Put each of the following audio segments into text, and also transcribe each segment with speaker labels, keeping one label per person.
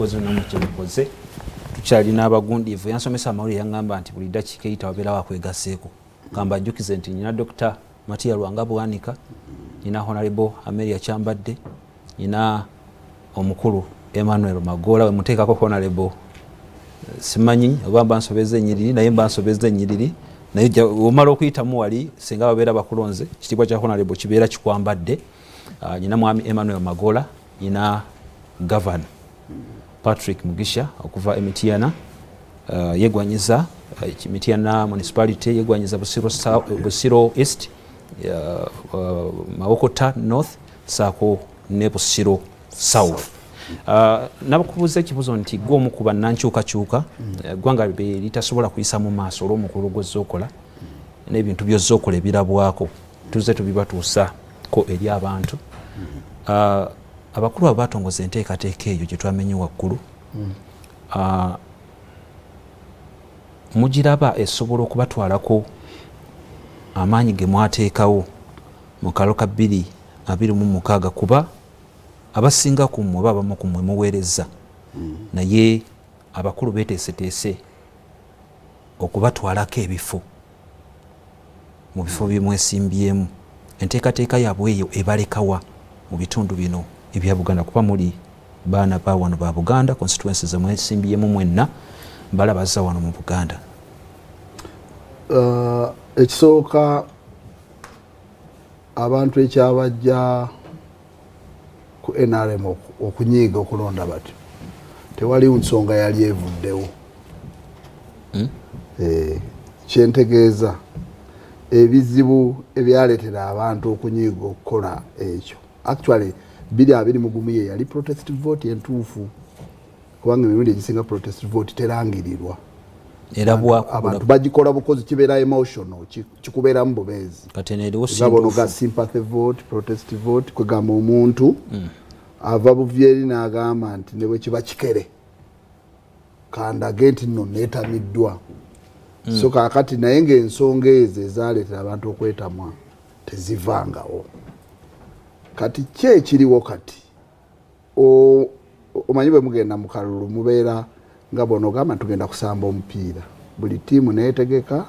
Speaker 1: kozo n'omukoze tukyalina abagundiivu yansomesa amawulire yangamba nti buli dakiika eyita wabeerawo akwegaseeko kamba njukize nti nyina Dr. Matia Lwanga Bwanika, nyina Honorable Amelia Kyambadde, nyina omukulu Emmanuel Magola, we muteekako Honorable simanyi oba mba nsobeza ennyiriri naye mba nsobeza ennyiriri naye omala okuyitamu wali singa babeera bakulonze ekitiibwa kya Honorable kibeera kikwambadde. Nyina mwami Emmanuel Magola, nyina Governor Patrick Mugisha okuva Emitiana, yegwanyiza Emitiana Municipality, yegwanyiza Busiro East, Mawokota North, saako ne Busiro South. Nabakubuuza ekibuzo nti gwomu ku bannankyukakyuka eggwanga litasobola kuyisa mu maaso olw'omukulu gw'ozza okola n'ebintu by'ozza okola ebirabwako tuze tubibatuusako eri abantu. Abakulu abo batongoza enteekateeka eyo gye twamenye waggulu, mugiraba esobola okubatwalako amaanyi ge mwateekawo mu kalo ka 2026 kuba abasinga ku mmwe baba ku mmwe muweereza naye abakulu beeteeseteese okubatwalako ebifo mu bifo bye mwesimbyemu. Enteekateeka yaabwe eyo ebalekawa mu bitundu bino ebya Buganda kuba muli baana ba wano ba Buganda, constituencies ze mwesimbyemu mwenna balabaza wano mu Buganda.
Speaker 2: Ekisooka abantu ekyabajja ku NRM okunyiiga okulonda batyo tewali nsonga yali evuddewo. Kyentegeeza ebizibu ebyaleetera abantu okunyiiga okukola ekyo actually 2021 ye yali protest vote entuufu kubanga emirundi egisinga protest vote terangirirwa
Speaker 1: era
Speaker 2: abantu bagikola bukozi kibeera emotional kikubeeramu bubeezi gabono ga sympathy vote protest vote kwegamba omuntu ava buvyeri n'agamba nti ne bwe kiba kikere kandage nti nno neetamiddwa. So kaakati naye ng'ensonga ezo ezaaleetera abantu okwetamwa tezivangawo. Kati ki ekiriwo kati omanyi bwe mugenda mu kalulu mubeera nga bono gamba tugenda kusamba omupiira buli ttiimu neetegeka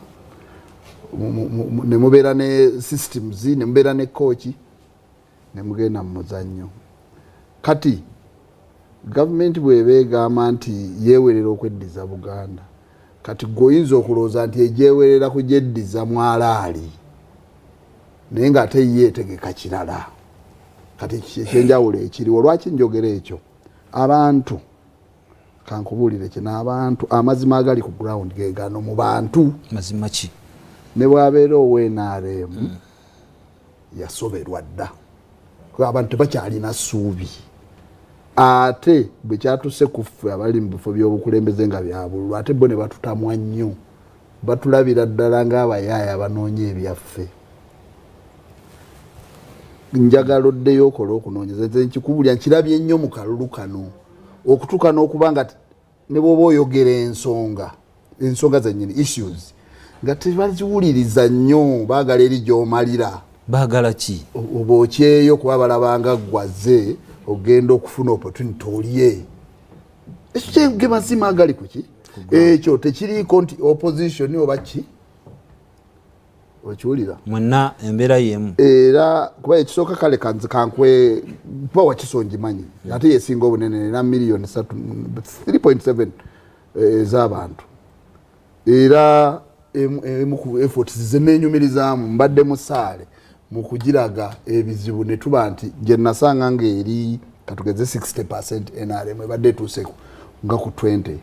Speaker 2: ne mubeera ne systems ne mubeera ne kooki ne mugenda mu muzannyo. Kati gavumenti bw'eba egamba nti yeewerera okweddiza Buganda, kati goyinza okulowooza nti egyewerera kugyeddiza mwalaali naye ng'ate yeetegeka kirala. Kati ekyenjawulo ekiriwo lwaki njogera ekyo? Abantu kankubuulire kino, abantu amazima agali ku ground ge gano mu bantu.
Speaker 1: Mazima ki?
Speaker 2: Ne bw'abeera ow'NRM yasoberwa dda abantu tebakyalina ssuubi, ate bwe kyatuse ku ffe abali mu bifo by'obukulembeze nga byabululu ate bo ne batutamwa nnyo, batulabira ddala ng'abayaaya abanoonya ebyaffe. Njagala oddeyo okola okunoonyeza nze nkikubulya nkirabye ennyo mu kalulu kano okutuuka n'okuba nga ne bw'oba oyogera ensonga zennyini issues nga tebaziwuliriza nnyo, baagala eri gy'omalira.
Speaker 1: Baagala ki?
Speaker 2: Oba okyeyo kuba balabanga ggwaze ogenda okufuna opportunity olye. Ekyo ge mazima agali ku ki? Ekyo tekiriiko nti opposition oba ki? Okiwulira?
Speaker 1: Mwenna embeera y'emu.
Speaker 2: Era kuba ekisooka kale kankwe kuba wakisongimanyi ate yesinga obunene era million 3.7 ez'abantu. Era ku efforts zeneenyumirizaamu mbadde musaale mu kugiraga ebizibu ne tuba nti gye nasanga ng'eri katugeze 60% NRM ebadde etuuse nga ku 20.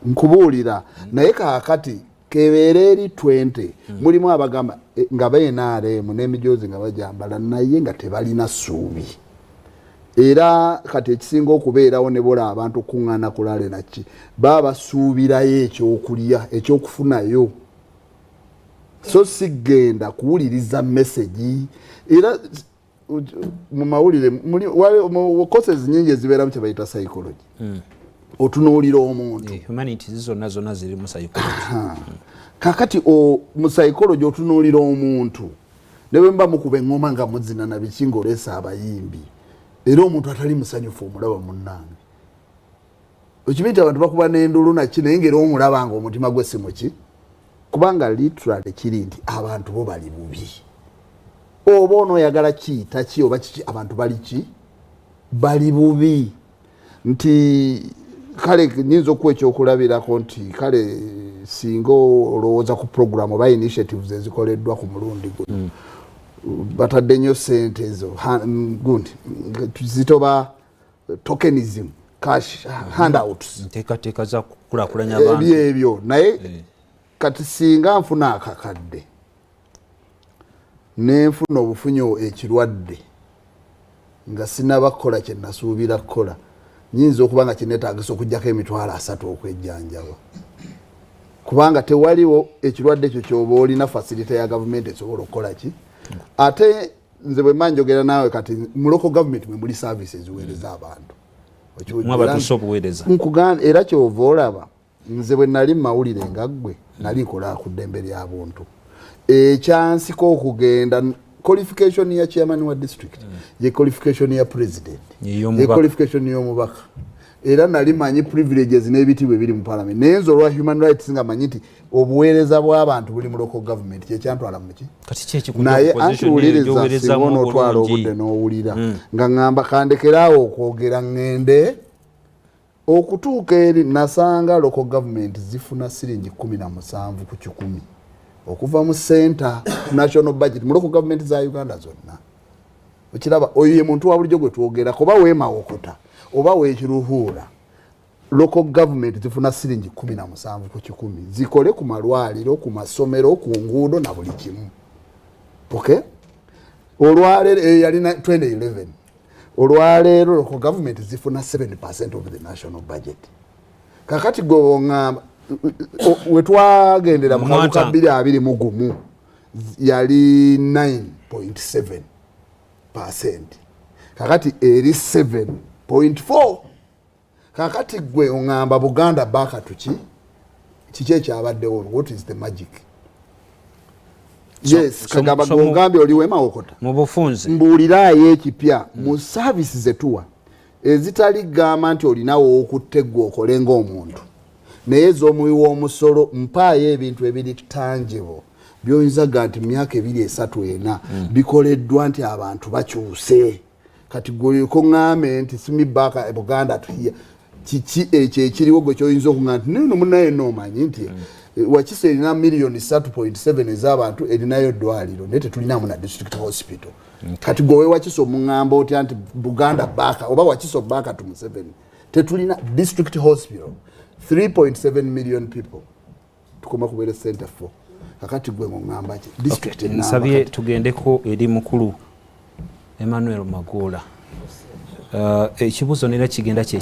Speaker 2: Nkubuulira naye kaakati kebeera eri 20 mulimu abagamba nga NRM n'emijoozi nga bajambala naye nga tebalina ssuubi. Era kati ekisinga okubeerawo ne bola abantu kuŋŋaana kulale naki baba basuubirayo ekyokulya ekyokufunayo, so sigenda kuwuliriza message. Era mu mawulire mu courses nyingi ezibeeramu kye bayita psychology. Otunuulira omuntu
Speaker 1: humanities zonna ziri mu psychology.
Speaker 2: Kakati mu psychology otunuulira omuntu ne bwe mba mukuba eŋŋoma nga muzina na biki ng'oleesa abayimbi era omuntu atali musanyufu omulaba munnange okimita abantu bakuba n'endulu naki naye ngera omulaba nga omutima gwe si muki kubanga literally kiri nti abantu bo bali bubi oba onooyagala kiyita ki oba kiki abantu bali ki bali bubi nti kale nyinza okuwa ekyokulabirako nti kale singa olowooza ku program oba initiatives ezikoleddwa ku mulundi guno batadde nnyo sente ezo gundi zitoba tokenism cash handouts
Speaker 1: nteekateeka za kukulaakulanya abantu
Speaker 2: ebyo naye kati singa nfuna akakadde nenfuna obufunyo ekirwadde nga sinabakola kye nasuubira kukola nyinza okuba nga kinetagisa okugjako emitwalo 3 okwejjanjaba kubanga tewaliwo ekirwadde ekyo kyoba olina facility ya gavumenti esobola okukola ki ate nze bwe manjogera naawe kati mu local government mwe muli services eziweereza abantu era kyova olaba nze bwe nali mawulire nga ggwe nali nkola ku ddembe lya buntu ekyansiko okugenda qualification ya chairman wa district ye qualification ya president ye qualification y'omubaka era nali manyi privileges n'ebitibwe biri mu parliament nenzo olwa human rights nga manyi nti obuweereza bw'abantu buli mu local government kyekyantwala muki naye antiwuliriza singa onootwala obudde n'owulira nga ngamba kandekeraawo okwogera ngende okutuuka eri nasanga local government zifuna siringi 17 ku 100 okuva mu center national budget mu local government za Uganda zonna okiraba oyo ye muntu wa bulijjo gwe twogera kuba weema okota oba wekiruhuura local government zifuna siringi 17 ku 100 zikole ku malwaliro ku masomero ku nguudo na buli kimu okay olwaleero yalina 2011 olwaleero local government zifuna 7% of the national budget kakati go ngamba wetwagendera mu kabuka 2021 yali 9.7% kakati eri 7.4 kakati gwe ongamba Buganda baka tuki kiki kyabaddewo what is the magic yes kagamba ngambe oliwema okota
Speaker 1: mu bufunze
Speaker 2: mbuulirayo ekipya mu services zetuwa ezitali gamba nti olinawo okutegwa okole ng'omuntu naye z'omuwiwa omusolo mpaayo ebintu ebiri tangible by'oyinzaga nti myaka 2-3 bikoleddwa nti abantu bakyuse kati gweliko ng'ambe nti simibaka Buganda tuhiya kiki ekyo ekiriwo gwe kyoyinza okungamba nti nino munaye noomanyi nti Wakiso erina million 3.7 ez'abantu erinayo ddwaliro naye tetulinamu na district hospital kati gwe Wakiso omungamba otya nti Buganda baka oba Wakiso baka to Museveni tetulina district hospital 3.7 million people tukoma kubeera center for kakati gwe ngamba ki district
Speaker 1: nsabye tugendeko eri mukulu Emmanuel Magola ekibuzo nera kigenda kye